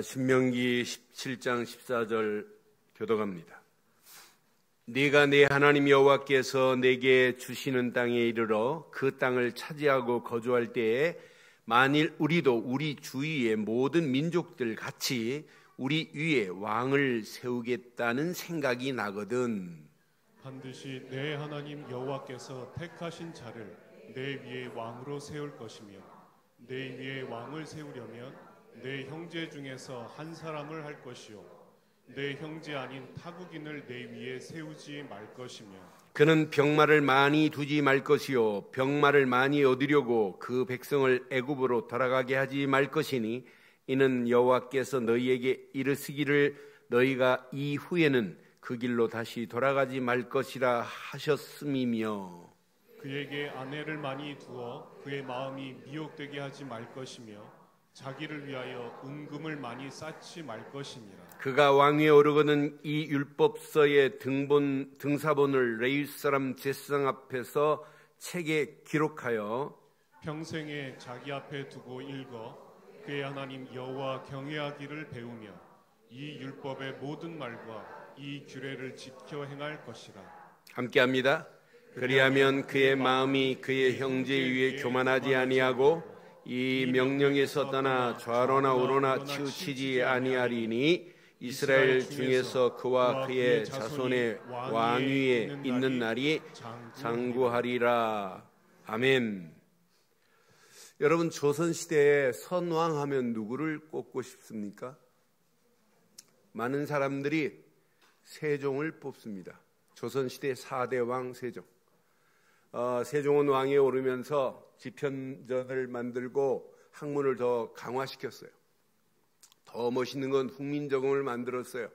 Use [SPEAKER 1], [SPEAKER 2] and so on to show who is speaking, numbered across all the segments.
[SPEAKER 1] 신명기 17장 14절 교독합니다. 네가 네 하나님 여호와께서 내게 주시는 땅에 이르러 그 땅을 차지하고 거주할 때에 만일 우리도 우리 주위의 모든 민족들 같이 우리 위에 왕을 세우겠다는 생각이 나거든.
[SPEAKER 2] 반드시 내 하나님 여호와께서 택하신 자를 내 위에 왕으로 세울 것이며 내 위에 왕을 세우려면 내 형제 중에서 한 사람을 할 것이요 내 형제 아닌 타국인을 내 위에 세우지 말 것이며
[SPEAKER 1] 그는 병마를 많이 두지 말 것이요 병마를 많이 얻으려고 그 백성을 애굽으로 돌아가게 하지 말 것이니 이는 여호와께서 너희에게 이르시기를 너희가 이후에는 그 길로 다시 돌아가지 말 것이라 하셨음이며
[SPEAKER 2] 그에게 아내를 많이 두어 그의 마음이 미혹되게 하지 말 것이며 자기를 위하여 은금을 많이 쌓지 말 것이니라.
[SPEAKER 1] 그가 왕위에 오르거든 이 율법서의 등사본을 레위 사람 제사장 앞에서 책에 기록하여
[SPEAKER 2] 평생에 자기 앞에 두고 읽어 그의 하나님 여호와 경외하기를 배우며 이 율법의 모든 말과 이 규례를 지켜 행할 것이라.
[SPEAKER 1] 함께합니다. 그리하면 그의 마음이 그의 형제 위에 교만하지 아니하고 이 명령에서 떠나 좌로나 우로나 치우치지 아니하리니 이스라엘 중에서 그와 그의 자손의 왕위에 있는 날이 장구하리라. 아멘. 여러분, 조선시대에 선왕하면 누구를 꼽고 싶습니까? 많은 사람들이 세종을 뽑습니다. 조선시대 4대 왕 세종. 세종은 왕위에 오르면서 지편전을 만들고 학문을 더 강화시켰어요. 더 멋있는 건 훈민정음을 만들었어요.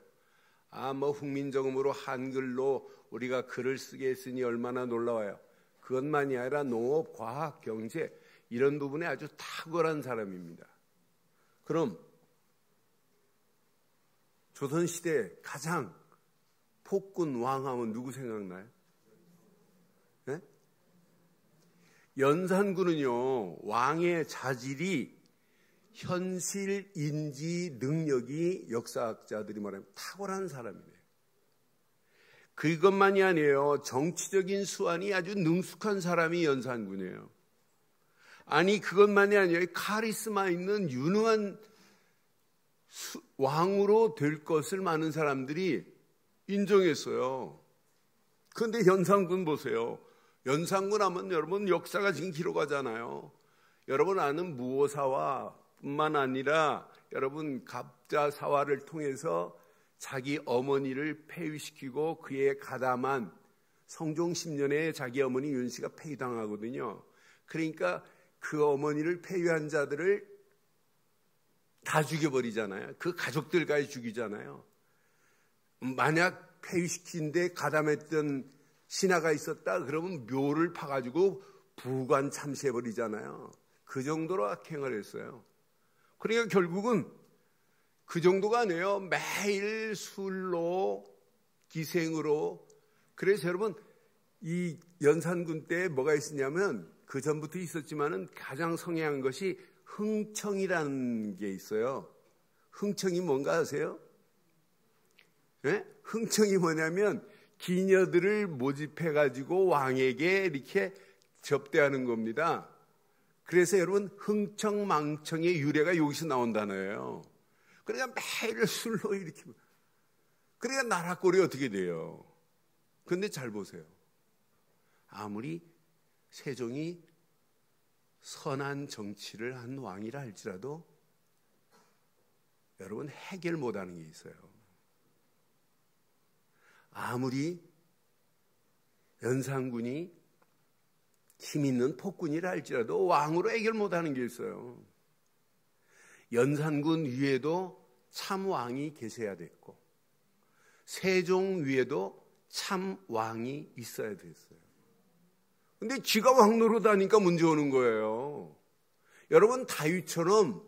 [SPEAKER 1] 훈민정음으로 한글로 우리가 글을 쓰게 했으니 얼마나 놀라워요. 그것만이 아니라 농업, 과학, 경제 이런 부분에 아주 탁월한 사람입니다. 그럼 조선시대 가장 폭군 왕하면 누구 생각나요? 네? 연산군은요, 왕의 자질이 현실 인지 능력이 역사학자들이 말하면 탁월한 사람이에요. 그것만이 아니에요. 정치적인 수완이 아주 능숙한 사람이 연산군이에요. 아니, 그것만이 아니에요. 카리스마 있는 유능한 왕으로 될 것을 많은 사람들이 인정했어요. 그런데 연산군 보세요. 연산군 하면 여러분 역사가 지금 기록하잖아요. 여러분 아는 무오사화 뿐만 아니라 여러분 갑자사화를 통해서 자기 어머니를 폐위시키고 그의 가담한 성종 10년에 자기 어머니 윤씨가 폐위당하거든요. 그러니까 그 어머니를 폐위한 자들을 다 죽여버리잖아요. 그 가족들까지 죽이잖아요. 만약 폐위시킨 데 가담했던 신하가 있었다 그러면 묘를 파가지고 부관 참시해버리잖아요. 그 정도로 악행을 했어요. 그러니까 결국은 그 정도가 아니에요. 매일 술로 기생으로. 그래서 여러분 이 연산군 때 뭐가 있었냐면 그 전부터 있었지만은 가장 성행한 것이 흥청이라는 게 있어요. 흥청이 뭔가 아세요? 네? 흥청이 뭐냐면 기녀들을 모집해가지고 왕에게 이렇게 접대하는 겁니다. 그래서 여러분 흥청망청의 유래가 여기서 나온다네요. 그러니까 매일 술로 이렇게. 그러니까 나라 꼴이 어떻게 돼요? 그런데 잘 보세요. 아무리 세종이 선한 정치를 한 왕이라 할지라도 여러분 해결 못하는 게 있어요. 아무리 연산군이 힘 있는 폭군이라 할지라도 왕으로 해결 못하는 게 있어요. 연산군 위에도 참 왕이 계셔야 됐고 세종 위에도 참 왕이 있어야 됐어요. 근데 지가 왕 노릇하니까 문제 오는 거예요. 여러분 다윗처럼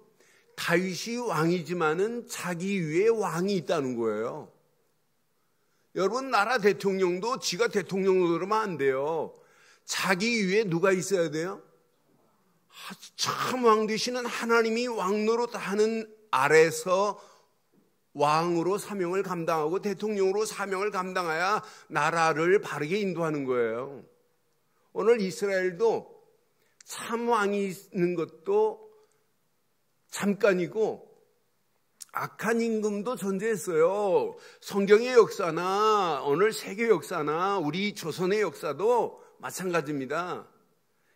[SPEAKER 1] 다윗이 왕이지만은 자기 위에 왕이 있다는 거예요. 여러분 나라 대통령도 지가 대통령으로 그러면 안 돼요. 자기 위에 누가 있어야 돼요? 참 왕 되시는 하나님이 왕 노릇하는 아래서 왕으로 사명을 감당하고 대통령으로 사명을 감당해야 나라를 바르게 인도하는 거예요. 오늘 이스라엘도 참 왕이 있는 것도 잠깐이고 악한 임금도 존재했어요. 성경의 역사나 오늘 세계 역사나 우리 조선의 역사도 마찬가지입니다.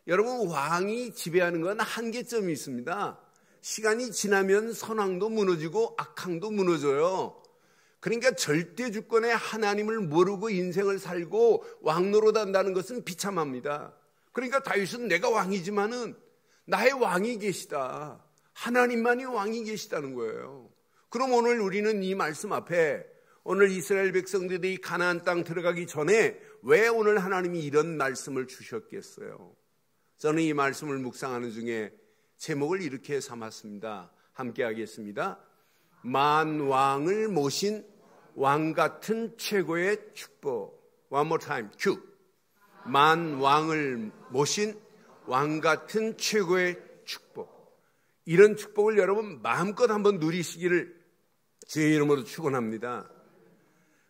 [SPEAKER 1] 여러분, 왕이 지배하는 건 한계점이 있습니다. 시간이 지나면 선왕도 무너지고 악왕도 무너져요. 그러니까 절대 주권의 하나님을 모르고 인생을 살고 왕 노릇한다는 것은 비참합니다. 그러니까 다윗은 내가 왕이지만은 나의 왕이 계시다. 하나님만이 왕이 계시다는 거예요. 그럼 오늘 우리는 이 말씀 앞에 오늘 이스라엘 백성들이 가나안 땅 들어가기 전에 왜 오늘 하나님이 이런 말씀을 주셨겠어요? 저는 이 말씀을 묵상하는 중에 제목을 이렇게 삼았습니다. 함께 하겠습니다. 만왕을 모신 왕 같은 최고의 축복. One more time. 큐. 만왕을 모신 왕 같은 최고의 축복. 이런 축복을 여러분 마음껏 한번 누리시기를 제 이름으로 축원합니다.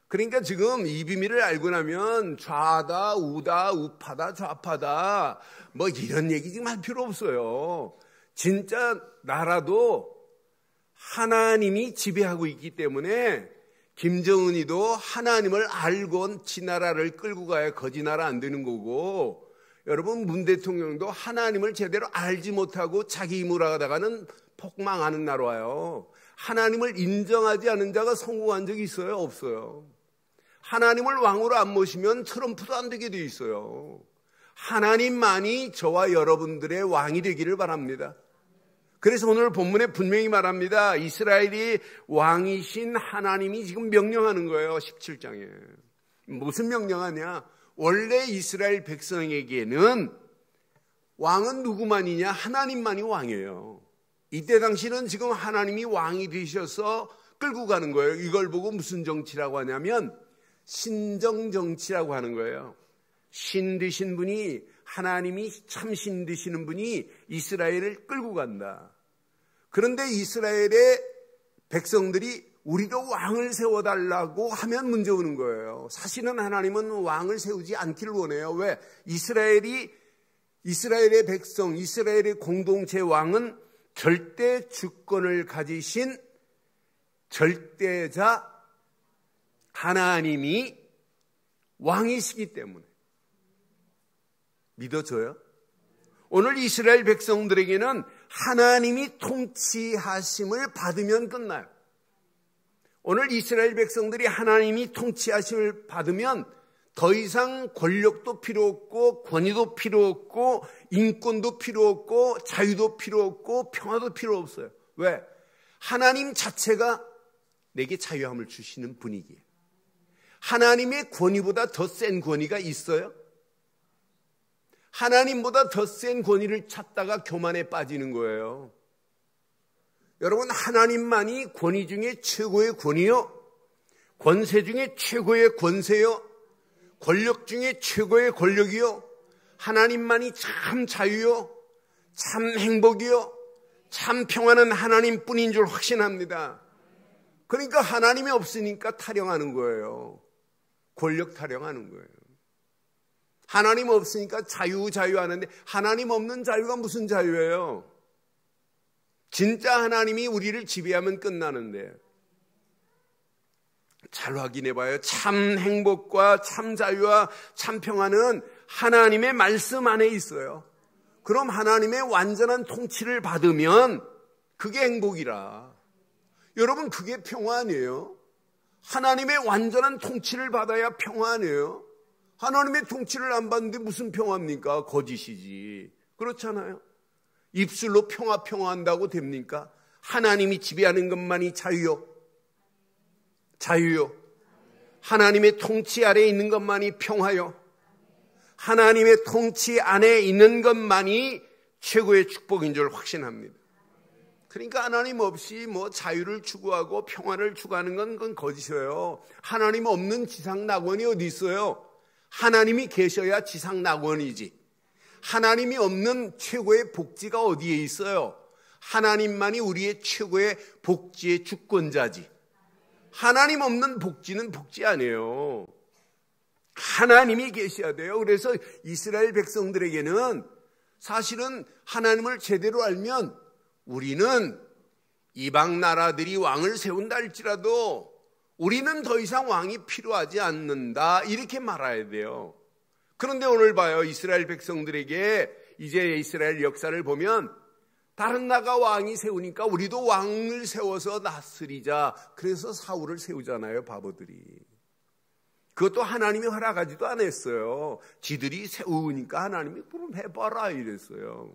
[SPEAKER 1] 그러니까 지금 이 비밀을 알고 나면 좌다 우다 우파다 좌파다 뭐 이런 얘기 지금 할 필요 없어요. 진짜 나라도 하나님이 지배하고 있기 때문에 김정은이도 하나님을 알고 지 나라를 끌고 가야 거지 나라 안 되는 거고, 여러분 문 대통령도 하나님을 제대로 알지 못하고 자기 힘으로 하다가는 폭망하는 나라예요. 하나님을 인정하지 않은 자가 성공한 적이 있어요? 없어요. 하나님을 왕으로 안 모시면 트럼프도 안 되게 돼 있어요. 하나님만이 저와 여러분들의 왕이 되기를 바랍니다. 그래서 오늘 본문에 분명히 말합니다. 이스라엘이 왕이신 하나님이 지금 명령하는 거예요. 17장에. 무슨 명령하냐? 원래 이스라엘 백성에게는 왕은 누구만이냐? 하나님만이 왕이에요. 이때 당시는 지금 하나님이 왕이 되셔서 끌고 가는 거예요. 이걸 보고 무슨 정치라고 하냐면 신정정치라고 하는 거예요. 신 되신 분이, 하나님이 참 신 되시는 분이 이스라엘을 끌고 간다. 그런데 이스라엘의 백성들이 우리도 왕을 세워달라고 하면 문제 오는 거예요. 사실은 하나님은 왕을 세우지 않기를 원해요. 왜? 이스라엘의 백성, 이스라엘의 공동체 왕은 절대 주권을 가지신 절대자 하나님이 왕이시기 때문에. 믿어져요? 오늘 이스라엘 백성들에게는 하나님이 통치하심을 받으면 끝나요. 오늘 이스라엘 백성들이 하나님이 통치하심을 받으면 더 이상 권력도 필요 없고 권위도 필요 없고 인권도 필요 없고 자유도 필요 없고 평화도 필요 없어요. 왜? 하나님 자체가 내게 자유함을 주시는 분이기에. 하나님의 권위보다 더 센 권위가 있어요? 하나님보다 더 센 권위를 찾다가 교만에 빠지는 거예요. 여러분, 하나님만이 권위 중에 최고의 권위요, 권세 중에 최고의 권세요, 권력 중에 최고의 권력이요, 하나님만이 참 자유요, 참 행복이요, 참 평안한 하나님뿐인 줄 확신합니다. 그러니까 하나님이 없으니까 타령하는 거예요. 권력 타령하는 거예요. 하나님 없으니까 자유하는데 하나님 없는 자유가 무슨 자유예요? 진짜 하나님이 우리를 지배하면 끝나는데. 잘 확인해봐요. 참 행복과 참 자유와 참 평안은 하나님의 말씀 안에 있어요. 그럼 하나님의 완전한 통치를 받으면 그게 행복이라. 여러분, 그게 평화 아니에요? 하나님의 완전한 통치를 받아야 평화 아니에요? 하나님의 통치를 안 받는데 무슨 평화입니까? 거짓이지. 그렇잖아요. 입술로 평화한다고 됩니까? 하나님이 지배하는 것만이 자유요. 하나님의 통치 아래에 있는 것만이 평화요. 하나님의 통치 안에 있는 것만이 최고의 축복인 줄 확신합니다. 그러니까 하나님 없이 뭐 자유를 추구하고 평화를 추구하는 건 그건 거짓이에요. 하나님 없는 지상 낙원이 어디 있어요? 하나님이 계셔야 지상 낙원이지. 하나님이 없는 최고의 복지가 어디에 있어요? 하나님만이 우리의 최고의 복지의 주권자지. 하나님 없는 복지는 복지 아니에요. 하나님이 계셔야 돼요. 그래서 이스라엘 백성들에게는 사실은 하나님을 제대로 알면 우리는 이방 나라들이 왕을 세운다 할지라도 우리는 더 이상 왕이 필요하지 않는다, 이렇게 말해야 돼요. 그런데 오늘 봐요. 이스라엘 백성들에게 이제 이스라엘 역사를 보면 다른 나라 왕이 세우니까 우리도 왕을 세워서 다스리자. 그래서 사울을 세우잖아요, 바보들이. 그것도 하나님이 허락하지도 않았어요. 지들이 세우니까 하나님이 그럼 해봐라 이랬어요.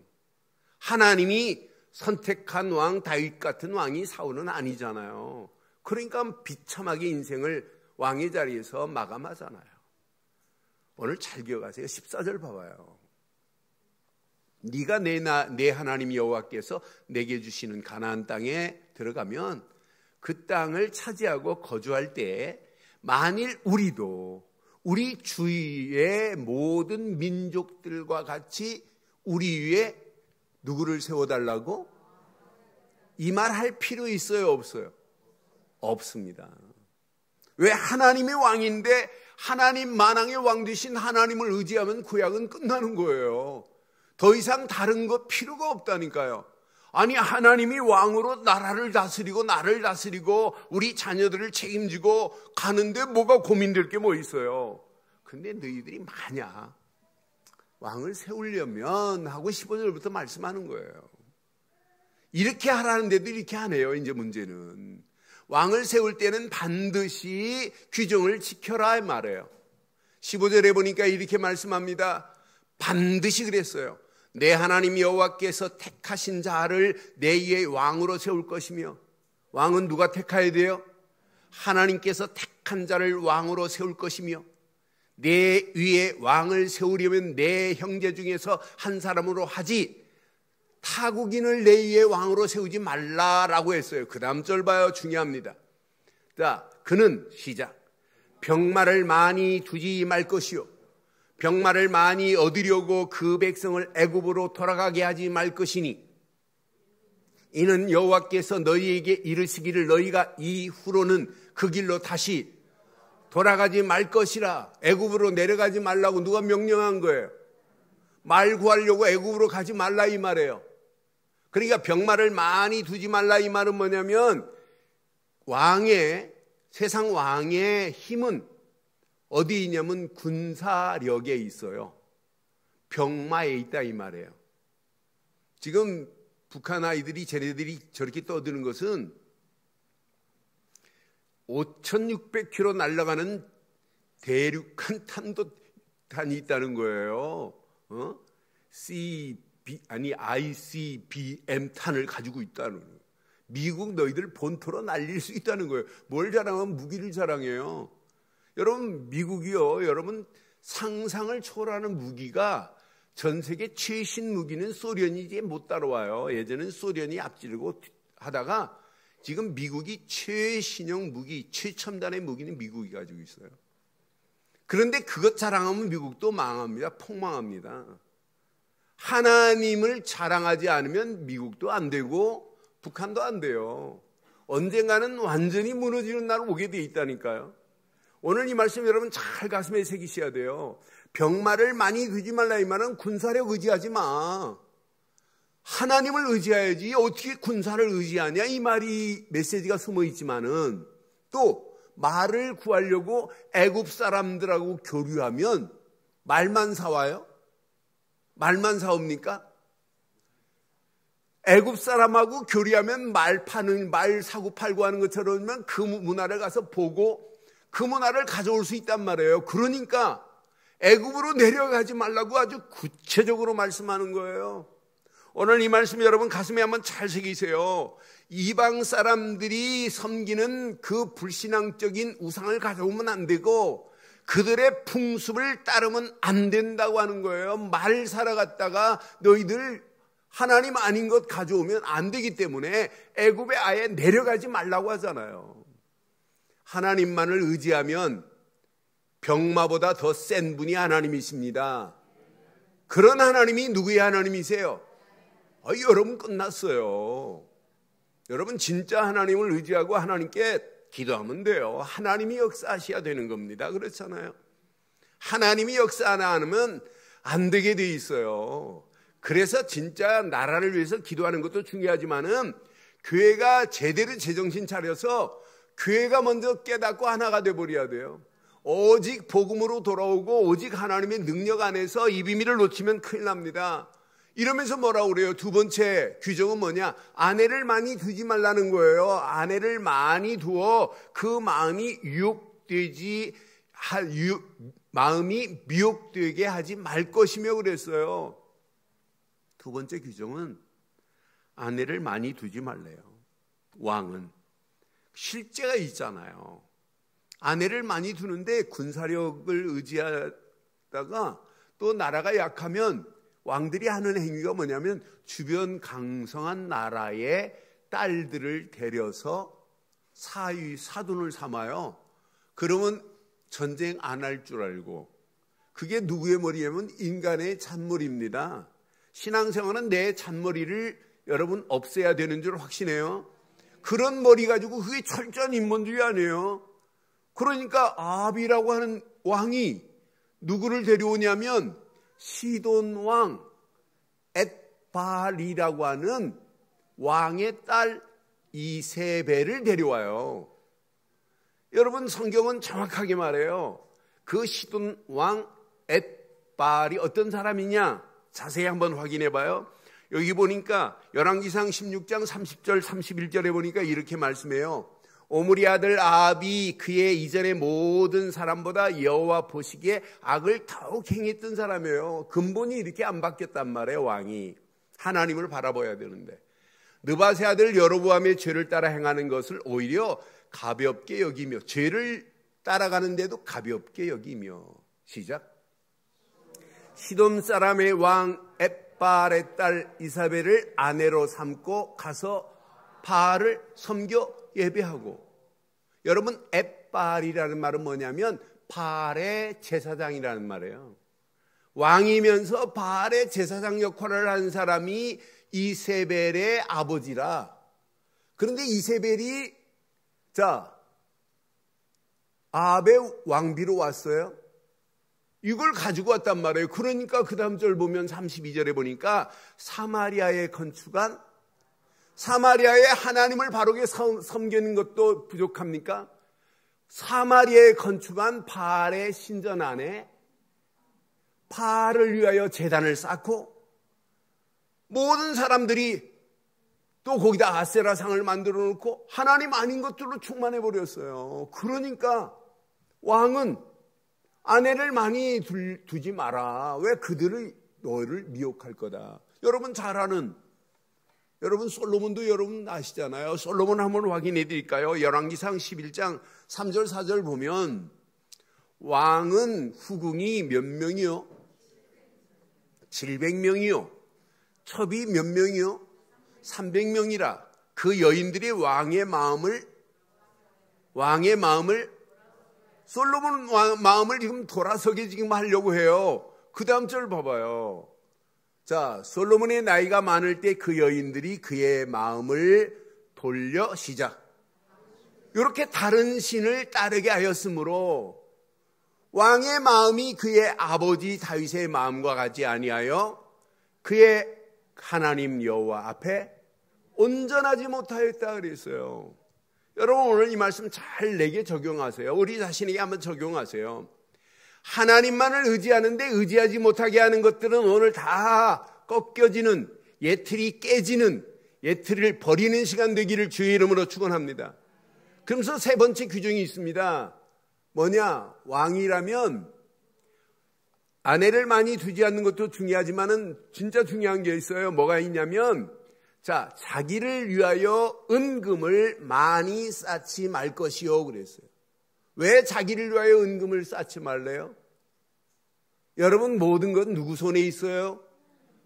[SPEAKER 1] 하나님이 선택한 왕, 다윗 같은 왕이 사울은 아니잖아요. 그러니까 비참하게 인생을 왕의 자리에서 마감하잖아요. 오늘 잘 기억하세요. 14절 봐봐요. 네가 내 하나님 여호와께서 내게 주시는 가나안 땅에 들어가면 그 땅을 차지하고 거주할 때 만일 우리도 우리 주위의 모든 민족들과 같이 우리 위에 누구를 세워달라고? 이 말 할 필요 있어요, 없어요? 없습니다. 왜? 하나님의 왕인데 하나님 만왕의 왕 되신 하나님을 의지하면 구약은 끝나는 거예요. 더 이상 다른 거 필요가 없다니까요. 아니, 하나님이 왕으로 나라를 다스리고 나를 다스리고 우리 자녀들을 책임지고 가는데 뭐가 고민될 게 뭐 있어요. 근데 너희들이 만약 왕을 세우려면 하고 15절부터 말씀하는 거예요. 이렇게 하라는데도 이렇게 안 해요. 이제 문제는 왕을 세울 때는 반드시 규정을 지켜라 이 말이에요. 15절에 보니까 이렇게 말씀합니다. 반드시 그랬어요. 내 하나님 여호와께서 택하신 자를 내 위에 왕으로 세울 것이며, 왕은 누가 택해야 돼요? 하나님께서 택한 자를 왕으로 세울 것이며, 내 위에 왕을 세우려면 내 형제 중에서 한 사람으로 하지 타국인을 내 위에 왕으로 세우지 말라라고 했어요. 그 다음 절 봐요. 중요합니다. 자, 그는 시작. 병마를 많이 두지 말 것이요, 병마를 많이 얻으려고 그 백성을 애굽으로 돌아가게 하지 말 것이니, 이는 여호와께서 너희에게 이르시기를 너희가 이후로는 그 길로 다시 돌아가지 말 것이라. 애굽으로 내려가지 말라고 누가 명령한 거예요? 말 구하려고 애굽으로 가지 말라 이 말이에요. 그러니까 병마를 많이 두지 말라 이 말은 뭐냐면 세상 왕의 힘은 어디 있냐면 군사력에 있어요. 병마에 있다 이 말이에요. 지금 북한 아이들이 쟤네들이 저렇게 떠드는 것은 5,600km 날아가는 대륙간 탄도탄이 있다는 거예요. ICBM 탄을 가지고 있다는 거예요. 미국 너희들 본토로 날릴 수 있다는 거예요. 뭘 자랑하면 무기를 자랑해요. 여러분, 미국이요, 여러분 상상을 초월하는 무기가, 전 세계 최신 무기는 소련이 이제 못 따라와요. 예전엔 소련이 앞지르고 하다가 지금 미국이 최신형 무기, 최첨단의 무기는 미국이 가지고 있어요. 그런데 그것 자랑하면 미국도 망합니다. 폭망합니다. 하나님을 자랑하지 않으면 미국도 안 되고 북한도 안 돼요. 언젠가는 완전히 무너지는 날 오게 돼 있다니까요. 오늘 이 말씀 여러분 잘 가슴에 새기셔야 돼요. 병마를 많이 두지 말라 이 말은 군사력 의지하지 마. 하나님을 의지해야지 어떻게 군사를 의지하냐 이 말이 메시지가 숨어 있지만은, 또 말을 구하려고 애굽 사람들하고 교류하면 말만 사와요? 말만 사옵니까? 애굽 사람하고 교류하면 말 사고 팔고 하는 것처럼 그 문화를 가서 보고 그 문화를 가져올 수 있단 말이에요. 그러니까 애굽으로 내려가지 말라고 아주 구체적으로 말씀하는 거예요. 오늘 이 말씀 여러분 가슴에 한번 잘 새기세요. 이방 사람들이 섬기는 그 불신앙적인 우상을 가져오면 안 되고 그들의 풍습을 따르면 안 된다고 하는 거예요. 말 살아갔다가 너희들 하나님 아닌 것 가져오면 안 되기 때문에 애굽에 아예 내려가지 말라고 하잖아요. 하나님만을 의지하면 병마보다 더 센 분이 하나님이십니다. 그런 하나님이 누구의 하나님이세요? 여러분 끝났어요. 여러분 진짜 하나님을 의지하고 하나님께 기도하면 돼요. 하나님이 역사하셔야 되는 겁니다. 그렇잖아요. 하나님이 역사 안 하면 안 되게 돼 있어요. 그래서 진짜 나라를 위해서 기도하는 것도 중요하지만은 교회가 제대로 제정신 차려서 교회가 먼저 깨닫고 하나가 돼버려야 돼요. 오직 복음으로 돌아오고 오직 하나님의 능력 안에서 이 비밀을 놓치면 큰일 납니다. 이러면서 뭐라고 그래요? 두 번째 규정은 뭐냐? 아내를 많이 두지 말라는 거예요. 아내를 많이 두어 그 마음이 미혹되게 하지 말 것이며 그랬어요. 두 번째 규정은 아내를 많이 두지 말래요. 왕은 실제가 있잖아요. 아내를 많이 두는데 군사력을 의지하다가 또 나라가 약하면 왕들이 하는 행위가 뭐냐면 주변 강성한 나라의 딸들을 데려서 사돈을 삼아요. 그러면 전쟁 안 할 줄 알고. 그게 누구의 머리냐면 인간의 잔머리입니다. 신앙생활은 내 잔머리를 여러분 없애야 되는 줄 확신해요. 그런 머리 가지고 그게 철저한 인본주의 아니에요. 그러니까 아합이라고 하는 왕이 누구를 데려오냐면 시돈 왕 엣발이라고 하는 왕의 딸 이세벨을 데려와요. 여러분 성경은 정확하게 말해요. 그 시돈 왕 엣발이 어떤 사람이냐? 자세히 한번 확인해 봐요. 여기 보니까 열왕기상 16장 30절 31절에 보니까 이렇게 말씀해요. 오므리 아들 아합이 그의 이전의 모든 사람보다 여호와 보시기에 악을 더욱 행했던 사람이에요. 근본이 이렇게 안 바뀌었단 말이에요. 왕이 하나님을 바라봐야 되는데 느밧의 아들 여로보암의 죄를 따라 행하는 것을 오히려 가볍게 여기며 죄를 따라가는데도 가볍게 여기며 시작. 시돔 사람의 왕 엣발의 딸 이사벨을 아내로 삼고 가서 바알을 섬겨 예배하고. 여러분 엣발이라는 말은 뭐냐면 바알의 제사장이라는 말이에요. 왕이면서 바알의 제사장 역할을 한 사람이 이세벨의 아버지라. 그런데 이세벨이 아합의 왕비로 왔어요. 이걸 가지고 왔단 말이에요. 그러니까 그 다음 절 보면 32절에 보니까 사마리아에 건축한 사마리아에 하나님을 바르게 섬기는 것도 부족합니까? 사마리아에 건축한 바알의 신전 안에 바알을 위하여 제단을 쌓고 모든 사람들이 또 거기다 아세라상을 만들어 놓고 하나님 아닌 것들로 충만해 버렸어요. 그러니까 왕은 아내를 많이 두지 마라. 왜? 그들이 너를 미혹할 거다. 여러분 잘 아는 여러분 솔로몬도 여러분 아시잖아요. 솔로몬 한번 확인해 드릴까요? 열왕기상 11장 3절 4절 보면 왕은 후궁이 몇 명이요? 700명이요. 첩이 몇 명이요? 300명이라. 그 여인들이 왕의 마음을 솔로몬 마음을 지금 돌아서게 지금 하려고 해요. 그 다음 절 봐봐요. 자, 솔로몬의 나이가 많을 때 그 여인들이 그의 마음을 돌려 시작. 이렇게 다른 신을 따르게 하였으므로 왕의 마음이 그의 아버지 다윗의 마음과 같지 아니하여 그의 하나님 여호와 앞에 온전하지 못하였다 그랬어요. 여러분 오늘 이 말씀 잘 내게 적용하세요. 우리 자신에게 한번 적용하세요. 하나님만을 의지하는데 의지하지 못하게 하는 것들은 오늘 다 꺾여지는, 예틀이 깨지는, 예틀을 버리는 시간 되기를 주의 이름으로 축원합니다. 그러면서 세 번째 규정이 있습니다. 뭐냐? 왕이라면 아내를 많이 두지 않는 것도 중요하지만은 진짜 중요한 게 있어요. 뭐가 있냐면 자기를 위하여 은금을 많이 쌓지 말 것이요 그랬어요. 왜 자기를 위하여 은금을 쌓지 말래요? 여러분 모든 건 누구 손에 있어요?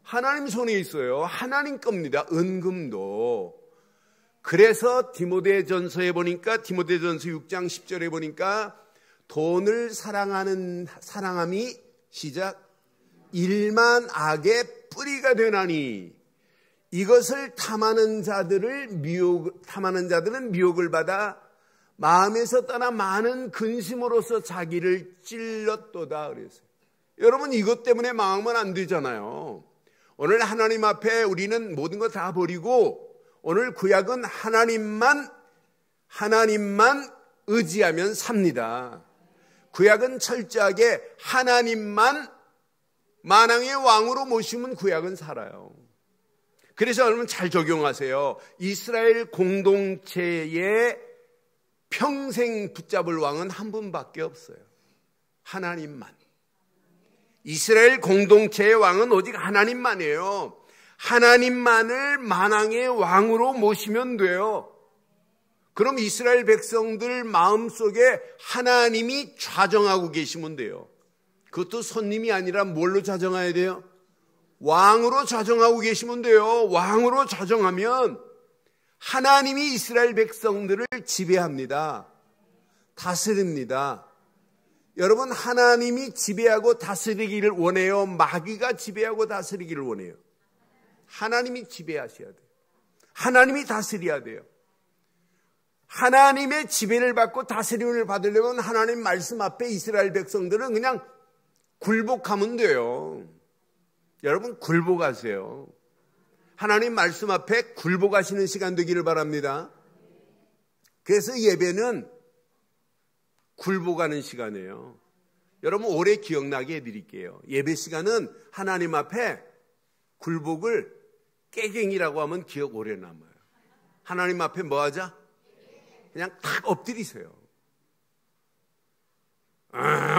[SPEAKER 1] 하나님 손에 있어요. 하나님 겁니다. 은금도. 그래서 디모데전서에 보니까 디모데전서 6장 10절에 보니까 돈을 사랑함이 시작 일만 악의 뿌리가 되나니 이것을 탐하는 자들은 미혹을 받아 마음에서 떠나 많은 근심으로서 자기를 찔렀도다 그랬어요. 여러분, 이것 때문에 망하면 안 되잖아요. 오늘 하나님 앞에 우리는 모든 거 다 버리고 오늘 구약은 하나님만 의지하면 삽니다. 구약은 철저하게 하나님만 만왕의 왕으로 모시면 구약은 살아요. 그래서 여러분 잘 적용하세요. 이스라엘 공동체에 평생 붙잡을 왕은 한 분밖에 없어요. 하나님만. 이스라엘 공동체의 왕은 오직 하나님만이에요. 하나님만을 만왕의 왕으로 모시면 돼요. 그럼 이스라엘 백성들 마음속에 하나님이 좌정하고 계시면 돼요. 그것도 손님이 아니라 뭘로 좌정해야 돼요? 왕으로 좌정하고 계시면 돼요. 왕으로 좌정하면 하나님이 이스라엘 백성들을 지배합니다. 다스립니다. 여러분, 하나님이 지배하고 다스리기를 원해요? 마귀가 지배하고 다스리기를 원해요? 하나님이 지배하셔야 돼요. 하나님이 다스려야 돼요. 하나님의 지배를 받고 다스림을 받으려면 하나님 말씀 앞에 이스라엘 백성들은 그냥 굴복하면 돼요. 여러분, 굴복하세요. 하나님 말씀 앞에 굴복하시는 시간 되기를 바랍니다. 그래서 예배는 굴복하는 시간이에요. 여러분, 오래 기억나게 해드릴게요. 예배 시간은 하나님 앞에 굴복을 깨갱이라고 하면 기억 오래 남아요. 하나님 앞에 뭐 하자? 그냥 탁 엎드리세요.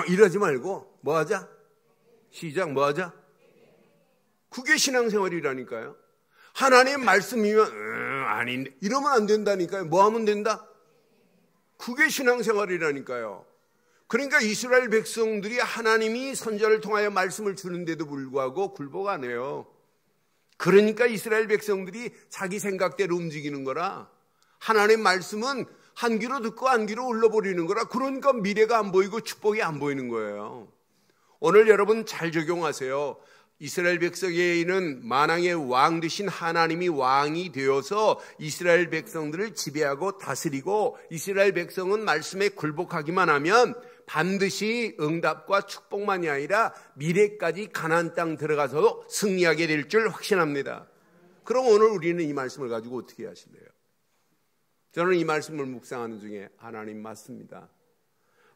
[SPEAKER 1] 이러지 말고 뭐 하자? 시작, 뭐 하자? 그게 신앙생활이라니까요. 하나님 말씀이면 아닌데 이러면 안 된다니까요. 뭐 하면 된다? 그게 신앙생활이라니까요. 그러니까 이스라엘 백성들이 하나님이 선지자를 통하여 말씀을 주는데도 불구하고 굴복 안 해요. 그러니까 이스라엘 백성들이 자기 생각대로 움직이는 거라. 하나님 말씀은 한 귀로 듣고 한 귀로 흘러버리는 거라. 그러니까 미래가 안 보이고 축복이 안 보이는 거예요. 오늘 여러분 잘 적용하세요. 이스라엘 백성에게는 만왕의 왕 되신 하나님이 왕이 되어서 이스라엘 백성들을 지배하고 다스리고, 이스라엘 백성은 말씀에 굴복하기만 하면 반드시 응답과 축복만이 아니라 미래까지 가나안 땅 들어가서 승리하게 될 줄 확신합니다. 그럼 오늘 우리는 이 말씀을 가지고 어떻게 하실래요? 저는 이 말씀을 묵상하는 중에 하나님 맞습니다.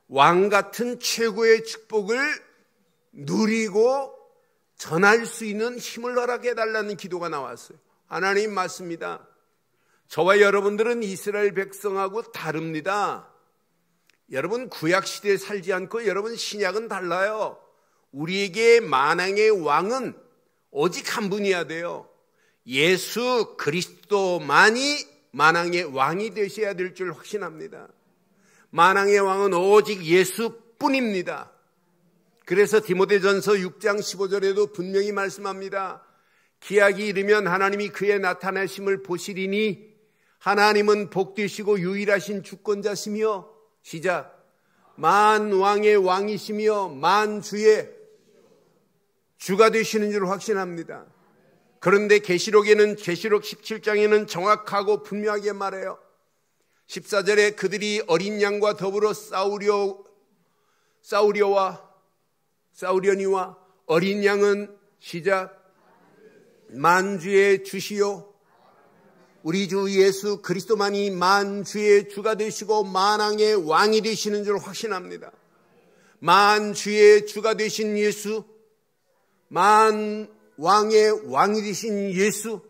[SPEAKER 1] 왕 같은 최고의 축복을 누리고 전할 수 있는 힘을 허락해달라는 기도가 나왔어요. 하나님 맞습니다. 저와 여러분들은 이스라엘 백성하고 다릅니다. 여러분 구약시대에 살지 않고 여러분 신약은 달라요. 우리에게 만왕의 왕은 오직 한 분이어야 돼요. 예수 그리스도만이 만왕의 왕이 되셔야 될 줄 확신합니다. 만왕의 왕은 오직 예수뿐입니다. 그래서 디모데전서 6장 15절에도 분명히 말씀합니다. 기약이 이르면 하나님이 그의 나타나심을 보시리니 하나님은 복되시고 유일하신 주권자시며, 시작, 만왕의 왕이시며 만주의 주가 되시는 줄 확신합니다. 그런데 계시록에는, 계시록 17장에는 정확하고 분명하게 말해요. 14절에 그들이 어린 양과 더불어 싸우려니와 어린 양은, 시작, 만주의 주시요 우리 주 예수 그리스도만이 만주의 주가 되시고 만왕의 왕이 되시는 줄 확신합니다. 만주의 주가 되신 예수, 만왕의 왕이 되신 예수,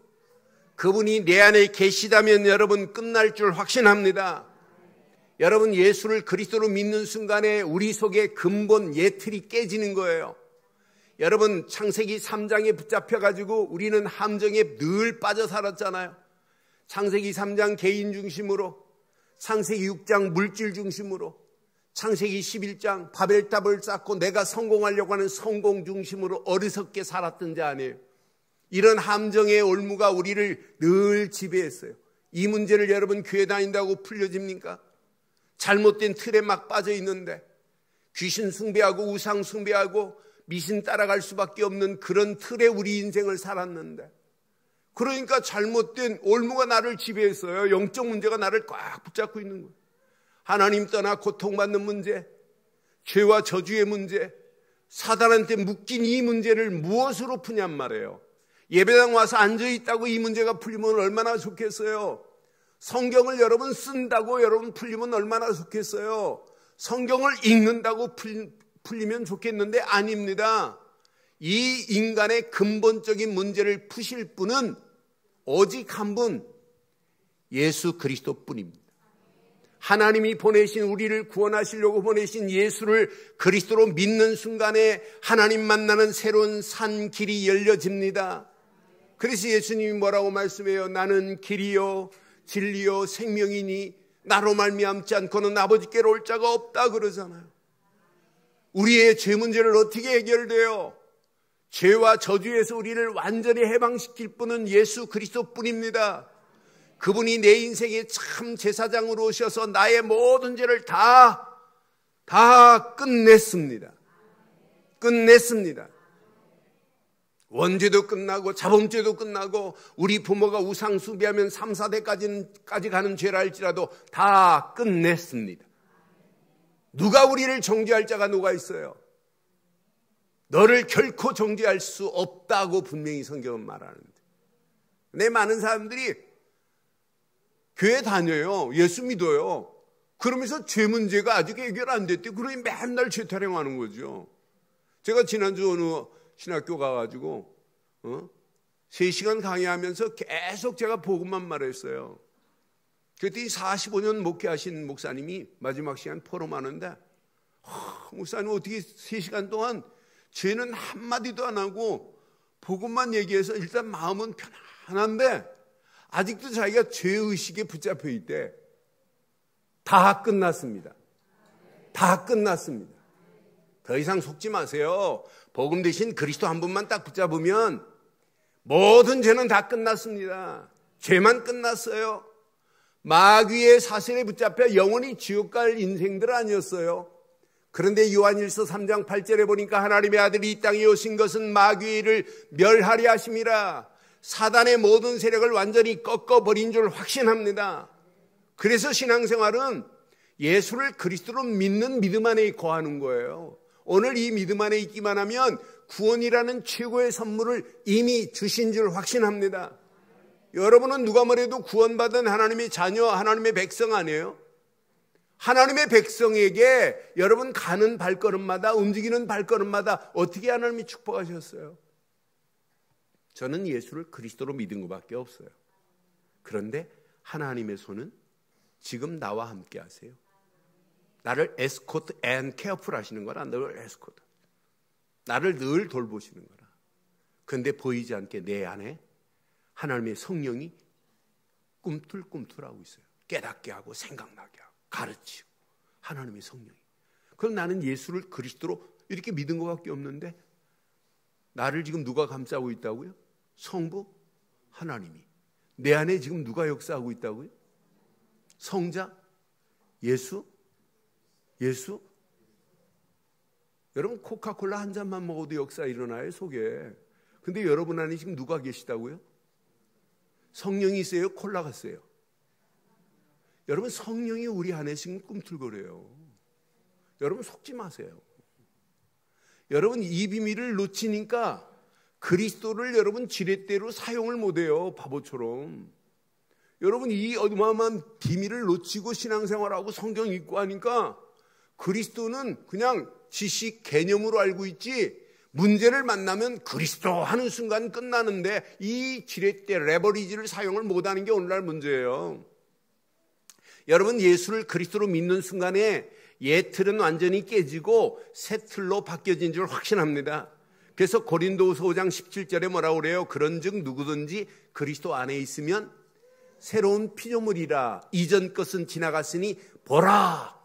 [SPEAKER 1] 그분이 내 안에 계시다면 여러분 끝날 줄 확신합니다. 여러분 예수를 그리스도로 믿는 순간에 우리 속에 근본 예틀이 깨지는 거예요. 여러분 창세기 3장에 붙잡혀가지고 우리는 함정에 늘 빠져 살았잖아요. 창세기 3장 개인 중심으로, 창세기 6장 물질 중심으로, 창세기 11장 바벨탑을 쌓고 내가 성공하려고 하는 성공 중심으로 어리석게 살았던 자 아니에요. 이런 함정의 올무가 우리를 늘 지배했어요. 이 문제를 여러분 교회 다닌다고 풀려집니까? 잘못된 틀에 막 빠져 있는데 귀신 숭배하고 우상 숭배하고 미신 따라갈 수밖에 없는 그런 틀에 우리 인생을 살았는데 그러니까 잘못된 올무가 나를 지배했어요. 영적 문제가 나를 꽉 붙잡고 있는 거예요. 하나님 떠나 고통받는 문제, 죄와 저주의 문제, 사단한테 묶인 이 문제를 무엇으로 푸냔 말이에요. 예배당 와서 앉아있다고 이 문제가 풀리면 얼마나 좋겠어요. 성경을 여러분 쓴다고 여러분 풀리면 얼마나 좋겠어요. 성경을 읽는다고 풀리면 좋겠는데 아닙니다. 이 인간의 근본적인 문제를 푸실 분은 오직 한 분, 예수 그리스도뿐입니다. 하나님이 보내신, 우리를 구원하시려고 보내신 예수를 그리스도로 믿는 순간에 하나님 만나는 새로운 산 길이 열려집니다. 그래서 예수님이 뭐라고 말씀해요? 나는 길이요 진리요 생명이니 나로 말미암지 않고는 아버지께로 올 자가 없다 그러잖아요. 우리의 죄 문제를 어떻게 해결돼요? 죄와 저주에서 우리를 완전히 해방시킬 분은 예수 그리스도뿐입니다. 그분이 내 인생에 참 제사장으로 오셔서 나의 모든 죄를 다 끝냈습니다. 끝냈습니다. 원죄도 끝나고 자범죄도 끝나고 우리 부모가 우상 숭배하면 3, 4대까지 가는 죄라 할지라도 다 끝냈습니다. 누가 우리를 정죄할 자가 누가 있어요? 너를 결코 정죄할 수 없다고 분명히 성경은 말하는데, 근데 많은 사람들이 교회 다녀요. 예수 믿어요. 그러면서 죄 문제가 아직 해결 안 됐대요. 그러니 맨날 죄 타령하는 거죠. 제가 지난주 어느 신학교 가가지고 3시간 강의하면서 계속 제가 복음만 말했어요. 그랬더니 45년 목회하신 목사님이 마지막 시간 포럼하는데, 목사님 어떻게 3시간 동안 죄는 한마디도 안 하고 복음만 얘기해서 일단 마음은 편안한데 아직도 자기가 죄의식에 붙잡혀 있대. 다 끝났습니다. 다 끝났습니다. 더 이상 속지 마세요. 복음 대신 그리스도 한 분만 딱 붙잡으면 모든 죄는 다 끝났습니다. 죄만 끝났어요. 마귀의 사슬에 붙잡혀 영원히 지옥 갈 인생들 아니었어요. 그런데 요한일서 3장 8절에 보니까 하나님의 아들이 이 땅에 오신 것은 마귀를 멸하려 하심이라. 사단의 모든 세력을 완전히 꺾어버린 줄 확신합니다. 그래서 신앙생활은 예수를 그리스도로 믿는 믿음 안에 거하는 거예요. 오늘 이 믿음 안에 있기만 하면 구원이라는 최고의 선물을 이미 주신 줄 확신합니다. 여러분은 누가 뭐래도 구원받은 하나님의 자녀, 하나님의 백성 아니에요? 하나님의 백성에게 여러분 가는 발걸음마다, 움직이는 발걸음마다 어떻게 하나님이 축복하셨어요? 저는 예수를 그리스도로 믿은 것밖에 없어요. 그런데 하나님의 손은 지금 나와 함께 하세요. 나를 에스코트 앤 케어풀 하시는 거라. 늘 에스코트, 나를 늘 돌보시는 거라. 그런데 보이지 않게 내 안에 하나님의 성령이 꿈틀꿈틀하고 있어요. 깨닫게 하고 생각나게 하고 가르치고, 하나님의 성령이. 그럼 나는 예수를 그리스도로 이렇게 믿은 것밖에 없는데 나를 지금 누가 감싸고 있다고요? 성부 하나님이. 내 안에 지금 누가 역사하고 있다고요? 성자 예수. 여러분 코카콜라 한 잔만 먹어도 역사 일어나요 속에. 근데 여러분 안에 지금 누가 계시다고요? 성령이 있어요? 콜라가 있어요? 여러분 성령이 우리 안에 지금 꿈틀거려요. 여러분 속지 마세요. 여러분 이 비밀을 놓치니까 그리스도를 여러분 지렛대로 사용을 못해요. 바보처럼. 여러분 이 어마어마한 비밀을 놓치고 신앙생활하고 성경 읽고 하니까 그리스도는 그냥 지식 개념으로 알고 있지, 문제를 만나면 그리스도 하는 순간 끝나는데 이 지렛대 레버리지를 사용을 못하는 게 오늘날 문제예요. 여러분 예수를 그리스도로 믿는 순간에 옛 틀은 완전히 깨지고 새 틀로 바뀌어진 줄 확신합니다. 그래서 고린도후서 5장 17절에 뭐라고 그래요? 그런즉 누구든지 그리스도 안에 있으면 새로운 피조물이라. 이전 것은 지나갔으니 보라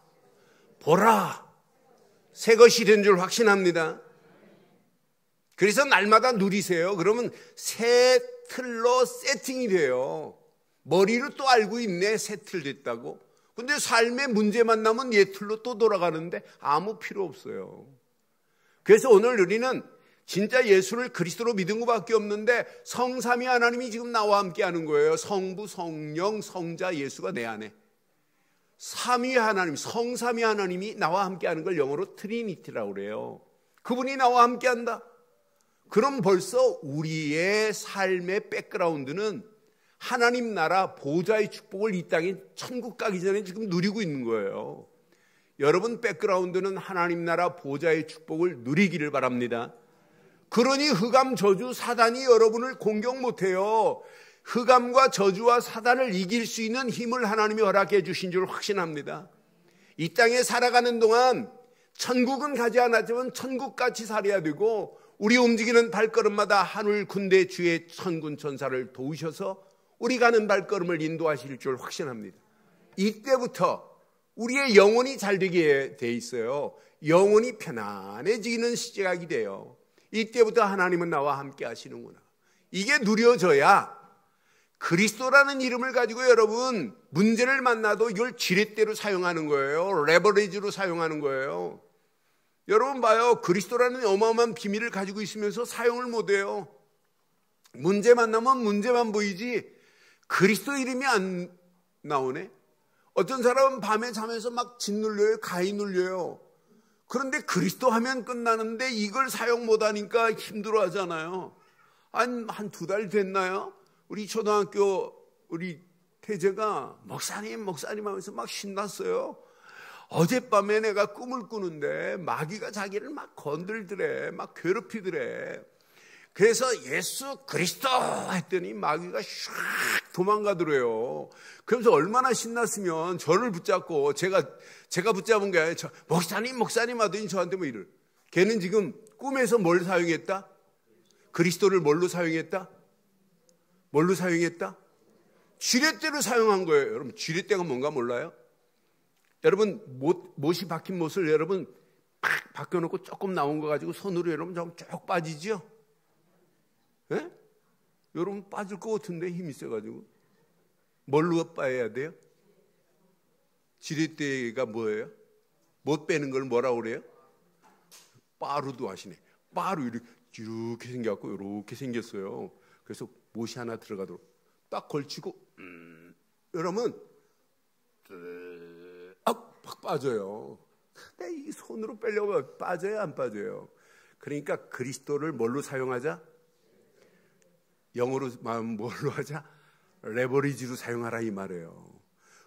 [SPEAKER 1] 새 것이 된 줄 확신합니다. 그래서 날마다 누리세요. 그러면 새 틀로 세팅이 돼요. 머리로 또 알고 있네, 새 틀 됐다고. 근데 삶의 문제 만나면 옛 틀로 또 돌아가는데 아무 필요 없어요. 그래서 오늘 우리는 진짜 예수를 그리스도로 믿은 것밖에 없는데 성삼위 하나님이 지금 나와 함께 하는 거예요. 성부, 성령, 성자, 예수가 내 안에. 삼위 하나님, 성삼위 하나님이 나와 함께 하는 걸 영어로 트리니티라고 그래요. 그분이 나와 함께 한다. 그럼 벌써 우리의 삶의 백그라운드는 하나님 나라 보좌의 축복을 이 땅에 천국 가기 전에 지금 누리고 있는 거예요. 여러분 백그라운드는 하나님 나라 보좌의 축복을 누리기를 바랍니다. 그러니 흑암 저주 사단이 여러분을 공격 못해요. 흑암과 저주와 사단을 이길 수 있는 힘을 하나님이 허락해 주신 줄 확신합니다. 이 땅에 살아가는 동안 천국은 가지 않았지만 천국같이 살아야 되고 우리 움직이는 발걸음마다 하늘 군대 주의 천군 천사를 도우셔서 우리 가는 발걸음을 인도하실 줄 확신합니다. 이때부터 우리의 영혼이 잘 되게 돼 있어요. 영혼이 편안해지는 시작이 돼요. 이때부터 하나님은 나와 함께 하시는구나. 이게 누려져야 그리스도라는 이름을 가지고 여러분 문제를 만나도 이걸 지렛대로 사용하는 거예요. 레버리지로 사용하는 거예요. 여러분 봐요. 그리스도라는 어마어마한 비밀을 가지고 있으면서 사용을 못해요. 문제 만나면 문제만 보이지 그리스도 이름이 안 나오네. 어떤 사람은 밤에 자면서 막 짓눌려요. 가위 눌려요. 그런데 그리스도 하면 끝나는데 이걸 사용 못하니까 힘들어하잖아요. 한 2달 됐나요? 우리 초등학교 우리 태재가 목사님 하면서 막 신났어요. 어젯밤에 내가 꿈을 꾸는데 마귀가 자기를 막 건들더래, 막 괴롭히더래. 그래서 예수 그리스도 했더니 마귀가 슉 도망가더래요. 그러면서 얼마나 신났으면 저를 붙잡고 제가 붙잡은 게 아니라 목사님 하더니 저한테 뭐 이를. 걔는 지금 꿈에서 뭘 사용했다? 그리스도를 뭘로 사용했다? 뭘로 사용했다? 쥐렛대로 사용한 거예요. 여러분 쥐렛대가 뭔가 몰라요? 여러분 못이 박힌 못을 여러분 팍 박혀놓고 조금 나온 거 가지고 손으로 여러분 좀 쭉 빠지죠? 예? 여러분 빠질 것 같은데 힘이 세가지고 뭘로 빠야 돼요? 지렛대가 뭐예요? 못 빼는 걸 뭐라고 그래요? 빠루도 하시네. 빠루 이렇게 생겼고 이렇게 생겼어요. 그래서 못이 하나 들어가도록 딱 걸치고 여러분 팍 빠져요. 근데 이 손으로 빼려고 빠져요 안 빠져요? 그러니까 그리스도를 뭘로 사용하자? 영어로 뭘로 하자? 레버리지로 사용하라 이 말이에요.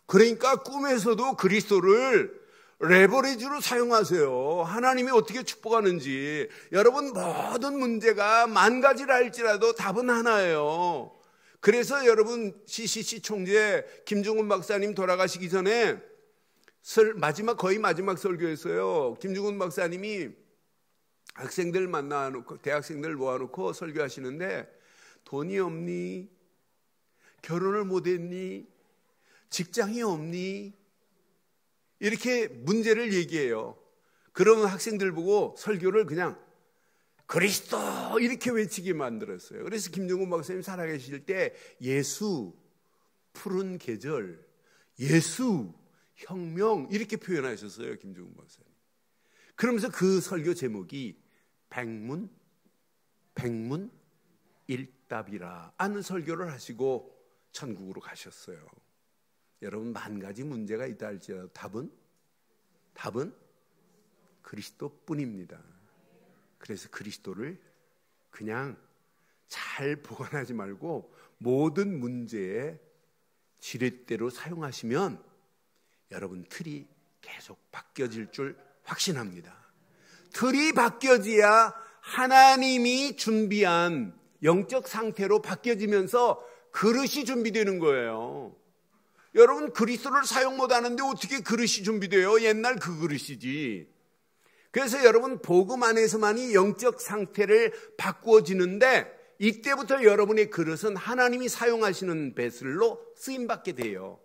[SPEAKER 1] 그러니까 꿈에서도 그리스도를 레버리지로 사용하세요. 하나님이 어떻게 축복하는지. 여러분 모든 문제가 10,000가지라 할지라도 답은 하나예요. 그래서 여러분 CCC 총재 김중훈 박사님 돌아가시기 전에 거의 마지막 설교였어요. 김중훈 박사님이 학생들 만나놓고 대학생들 모아놓고 설교하시는데 돈이 없니? 결혼을 못했니? 직장이 없니? 이렇게 문제를 얘기해요. 그러면 학생들 보고 설교를 그냥 그리스도 이렇게 외치게 만들었어요. 그래서 김정훈 박사님 살아계실 때 예수, 푸른 계절, 예수, 혁명 이렇게 표현하셨어요. 김정훈 박사님. 그러면서 그 설교 제목이 백문 일답이라 하는 설교를 하시고 천국으로 가셨어요. 여러분 10,000가지 문제가 있다 할지라도 답은 그리스도뿐입니다. 그래서 그리스도를 그냥 잘 보관하지 말고 모든 문제에 지렛대로 사용하시면 여러분 틀이 계속 바뀌어질 줄 확신합니다. 틀이 바뀌어져야 하나님이 준비한 영적 상태로 바뀌어지면서 그릇이 준비되는 거예요. 여러분 그리스도를 사용 못하는데 어떻게 그릇이 준비돼요? 옛날 그 그릇이지. 그래서 여러분 복음 안에서만이 영적 상태를 바꾸어지는데 이때부터 여러분의 그릇은 하나님이 사용하시는 베슬로 쓰임받게 돼요.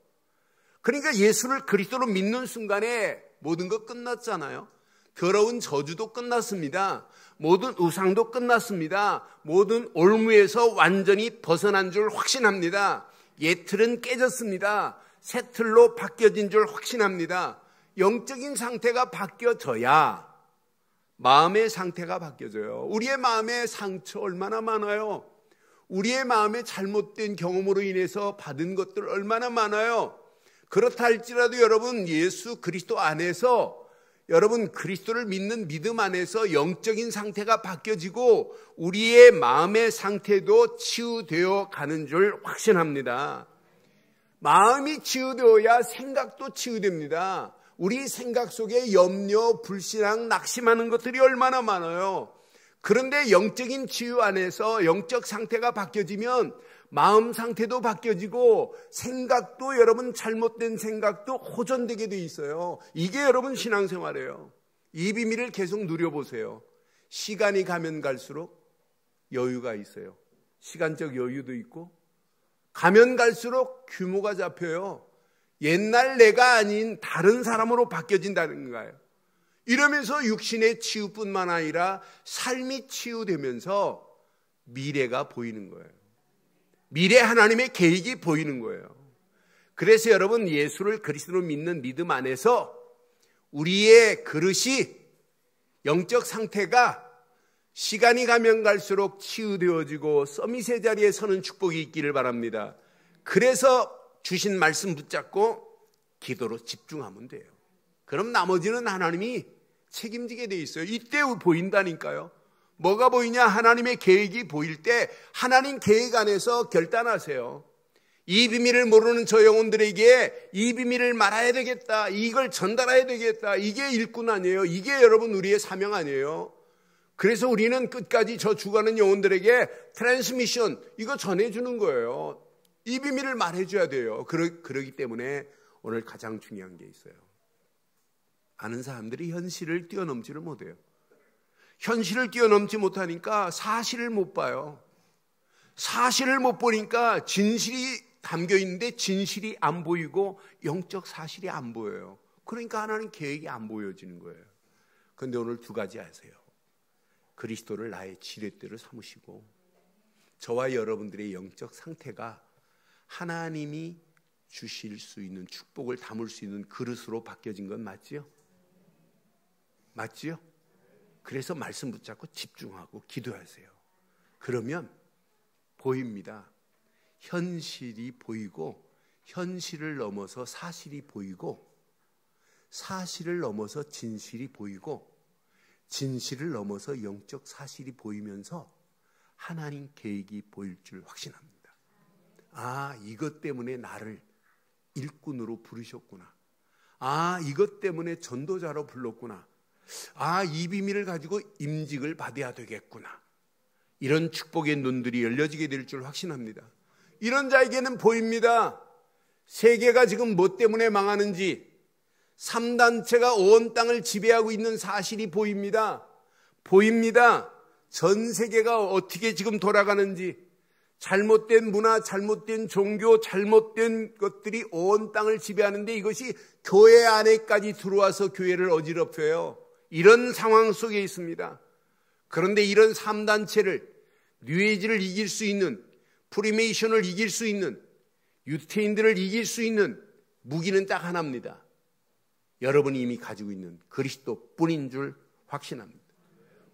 [SPEAKER 1] 그러니까 예수를 그리스도로 믿는 순간에 모든 거 끝났잖아요. 더러운 저주도 끝났습니다. 모든 우상도 끝났습니다. 모든 올무에서 완전히 벗어난 줄 확신합니다. 옛 틀은 깨졌습니다. 새 틀로 바뀌어진 줄 확신합니다. 영적인 상태가 바뀌어져야 마음의 상태가 바뀌어져요. 우리의 마음의 상처 얼마나 많아요. 우리의 마음의 잘못된 경험으로 인해서 받은 것들 얼마나 많아요. 그렇다 할지라도 여러분 예수 그리스도 안에서 여러분 그리스도를 믿는 믿음 안에서 영적인 상태가 바뀌어지고 우리의 마음의 상태도 치유되어 가는 줄 확신합니다. 마음이 치유되어야 생각도 치유됩니다. 우리 생각 속에 염려, 불신앙, 낙심하는 것들이 얼마나 많아요. 그런데 영적인 치유 안에서 영적 상태가 바뀌어지면 마음 상태도 바뀌어지고 생각도 여러분 잘못된 생각도 호전되게 돼 있어요. 이게 여러분 신앙생활이에요. 이 비밀을 계속 누려보세요. 시간이 가면 갈수록 여유가 있어요. 시간적 여유도 있고 가면 갈수록 규모가 잡혀요. 옛날 내가 아닌 다른 사람으로 바뀌어진다는 거예요. 이러면서 육신의 치유뿐만 아니라 삶이 치유되면서 미래가 보이는 거예요. 미래 하나님의 계획이 보이는 거예요. 그래서 여러분 예수를 그리스도로 믿는 믿음 안에서 우리의 그릇이 영적 상태가 시간이 가면 갈수록 치유되어지고 서밋의 자리에 서는 축복이 있기를 바랍니다. 그래서 주신 말씀 붙잡고 기도로 집중하면 돼요. 그럼 나머지는 하나님이 책임지게 돼 있어요. 이때 보인다니까요. 뭐가 보이냐? 하나님의 계획이 보일 때 하나님 계획 안에서 결단하세요. 이 비밀을 모르는 저 영혼들에게 이 비밀을 말해야 되겠다. 이걸 전달해야 되겠다. 이게 일꾼 아니에요. 이게 여러분 우리의 사명 아니에요. 그래서 우리는 끝까지 저 죽어가는 영혼들에게 트랜스미션 이거 전해주는 거예요. 이 비밀을 말해줘야 돼요. 그러기 때문에 오늘 가장 중요한 게 있어요. 많은 사람들이 현실을 뛰어넘지를 못해요. 현실을 뛰어넘지 못하니까 사실을 못 봐요. 사실을 못 보니까 진실이 담겨 있는데 진실이 안 보이고 영적 사실이 안 보여요. 그러니까 하나님 계획이 안 보여지는 거예요. 그런데 오늘 두 가지 아세요. 그리스도를 나의 지렛대로 삼으시고 저와 여러분들의 영적 상태가 하나님이 주실 수 있는 축복을 담을 수 있는 그릇으로 바뀌어진 건 맞지요? 맞지요? 그래서 말씀 붙잡고 집중하고 기도하세요. 그러면 보입니다. 현실이 보이고 현실을 넘어서 사실이 보이고 사실을 넘어서 진실이 보이고 진실을 넘어서 영적 사실이 보이면서 하나님 계획이 보일 줄 확신합니다. 아, 이것 때문에 나를 일꾼으로 부르셨구나. 아, 이것 때문에 전도자로 불렀구나. 아, 이 비밀을 가지고 임직을 받아야 되겠구나. 이런 축복의 눈들이 열려지게 될 줄 확신합니다. 이런 자에게는 보입니다. 세계가 지금 뭐 때문에 망하는지 3단체가 온 땅을 지배하고 있는 사실이 보입니다. 보입니다. 전 세계가 어떻게 지금 돌아가는지 잘못된 문화, 잘못된 종교, 잘못된 것들이 온 땅을 지배하는데 이것이 교회 안에까지 들어와서 교회를 어지럽혀요. 이런 상황 속에 있습니다. 그런데 이런 3단체를 뉴에이지를 이길 수 있는 프리메이션을 이길 수 있는 유태인들을 이길 수 있는 무기는 딱 하나입니다. 여러분이 이미 가지고 있는 그리스도뿐인 줄 확신합니다.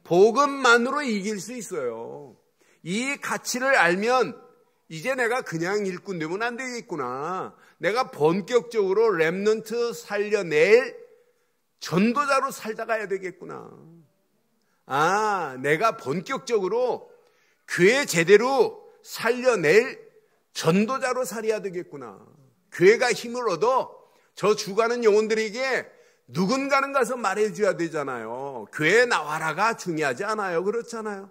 [SPEAKER 1] 복음만으로 이길 수 있어요. 이 가치를 알면 이제 내가 그냥 일꾼 되면 안 되겠구나. 내가 본격적으로 렘넌트 살려낼 전도자로 살다 가야 되겠구나. 아, 내가 본격적으로 교회 제대로 살려낼 전도자로 살아야 되겠구나. 교회가 힘을 얻어 저 죽어가는 영혼들에게 누군가는 가서 말해줘야 되잖아요. 교회에 나와라가 중요하지 않아요. 그렇잖아요.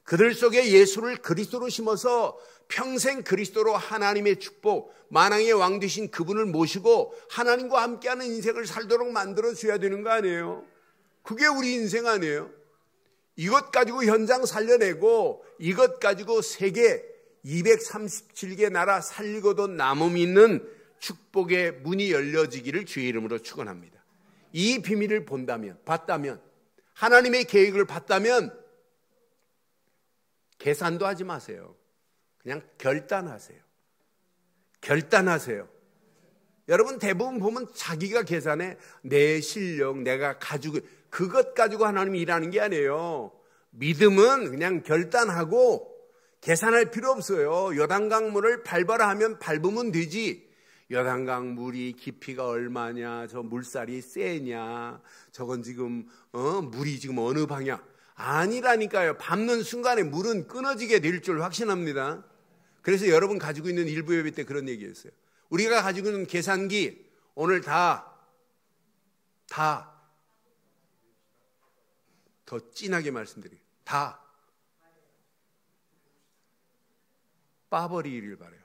[SPEAKER 1] 그들 속에 예수를 그리스도로 심어서 평생 그리스도로 하나님의 축복, 만왕의 왕 되신 그분을 모시고 하나님과 함께하는 인생을 살도록 만들어줘야 되는 거 아니에요? 그게 우리 인생 아니에요? 이것 가지고 현장 살려내고 이것 가지고 세계 237개 나라 살리고도 남음이 있는 축복의 문이 열려지기를 주의 이름으로 축원합니다. 이 비밀을 봤다면 하나님의 계획을 봤다면 계산도 하지 마세요. 그냥 결단하세요. 결단하세요. 여러분 대부분 보면 자기가 계산해 내 실력, 내가 가지고 그것 가지고 하나님이 일하는 게 아니에요. 믿음은 그냥 결단하고 계산할 필요 없어요. 요단강 물을 밟아라 하면 밟으면 되지. 요단강 물이 깊이가 얼마냐, 저 물살이 세냐, 저건 지금 물이 지금 어느 방향, 아니라니까요. 밟는 순간에 물은 끊어지게 될 줄 확신합니다. 그래서 여러분 가지고 있는 일부 예배 때 그런 얘기했어요. 우리가 가지고 있는 계산기 오늘 더 진하게 말씀드려요. 다 빠버리기를 바라요.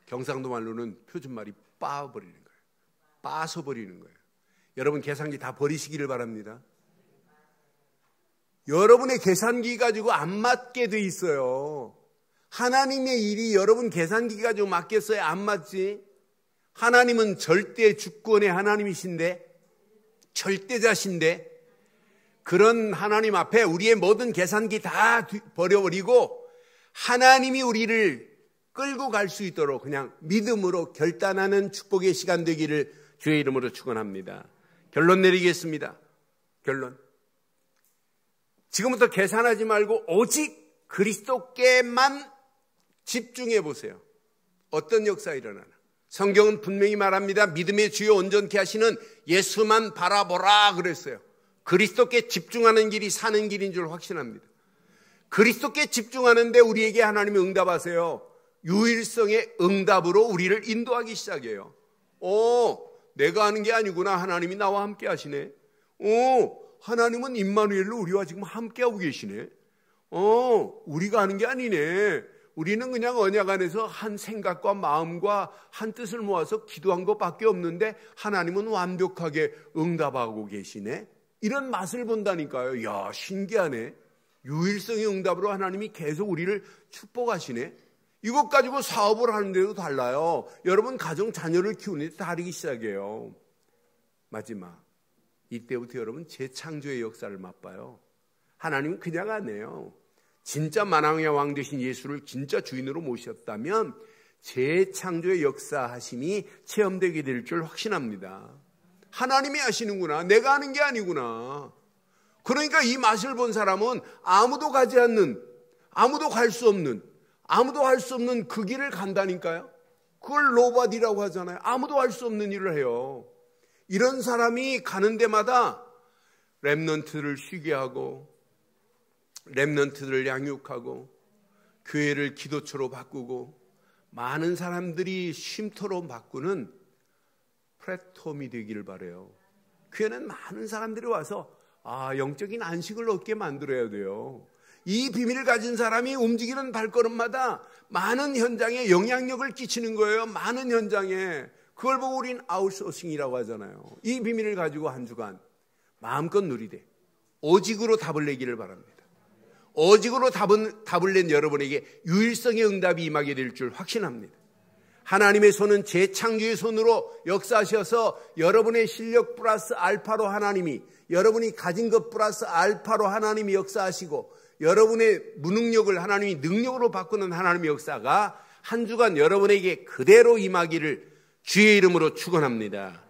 [SPEAKER 1] 경상도 말로는 표준말이 빠버리는 거예요. 빠서버리는 거예요. 여러분 계산기 다 버리시기를 바랍니다. 여러분의 계산기 가지고 안 맞게 돼 있어요. 하나님의 일이 여러분 계산기 가지고 맞겠어요? 안 맞지? 하나님은 절대 주권의 하나님이신데, 절대자신데, 그런 하나님 앞에 우리의 모든 계산기 다 버려버리고 하나님이 우리를 끌고 갈 수 있도록 그냥 믿음으로 결단하는 축복의 시간 되기를 주의 이름으로 축원합니다. 결론 내리겠습니다. 결론. 지금부터 계산하지 말고 오직 그리스도께만 집중해 보세요. 어떤 역사 일어나나. 성경은 분명히 말합니다. 믿음의 주요 온전케 하시는 예수만 바라보라 그랬어요. 그리스도께 집중하는 길이 사는 길인 줄 확신합니다. 그리스도께 집중하는데 우리에게 하나님이 응답하세요. 유일성의 응답으로 우리를 인도하기 시작해요. 내가 하는 게 아니구나. 하나님이 나와 함께 하시네. 하나님은 임마누엘로 우리와 지금 함께하고 계시네. 우리가 하는 게 아니네. 우리는 그냥 언약 안에서 한 생각과 마음과 한 뜻을 모아서 기도한 것밖에 없는데 하나님은 완벽하게 응답하고 계시네. 이런 맛을 본다니까요. 야, 신기하네. 유일성의 응답으로 하나님이 계속 우리를 축복하시네. 이것 가지고 사업을 하는데도 달라요. 여러분 가정 자녀를 키우는데 다르기 시작해요. 마지막, 이때부터 여러분 재창조의 역사를 맛봐요. 하나님은 그냥 안 해요. 진짜 만왕의 왕 되신 예수를 진짜 주인으로 모셨다면 재창조의 역사하심이 체험되게 될 줄 확신합니다. 하나님이 하시는구나. 내가 하는 게 아니구나. 그러니까 이 맛을 본 사람은 아무도 가지 않는, 아무도 갈 수 없는, 아무도 할 수 없는 그 길을 간다니까요. 그걸 노바디라고 하잖아요. 아무도 할 수 없는 일을 해요. 이런 사람이 가는 데마다 렘넌트를 쉬게 하고, 렘넌트를 양육하고, 교회를 기도처로 바꾸고, 많은 사람들이 쉼터로 바꾸는 플랫폼이 되기를 바라요. 교회는 많은 사람들이 와서 영적인 안식을 얻게 만들어야 돼요. 이 비밀을 가진 사람이 움직이는 발걸음마다 많은 현장에 영향력을 끼치는 거예요. 많은 현장에. 그걸 보고 우린 아웃소싱이라고 하잖아요. 이 비밀을 가지고 한 주간 마음껏 누리되 오직으로 답을 내기를 바랍니다. 오직으로 답을 낸 여러분에게 유일성의 응답이 임하게 될 줄 확신합니다. 하나님의 손은 재창조의 손으로 역사하셔서 여러분의 실력 플러스 알파로 하나님이, 여러분이 가진 것 플러스 알파로 하나님이 역사하시고, 여러분의 무능력을 하나님이 능력으로 바꾸는 하나님의 역사가 한 주간 여러분에게 그대로 임하기를 주의 이름으로 축원합니다.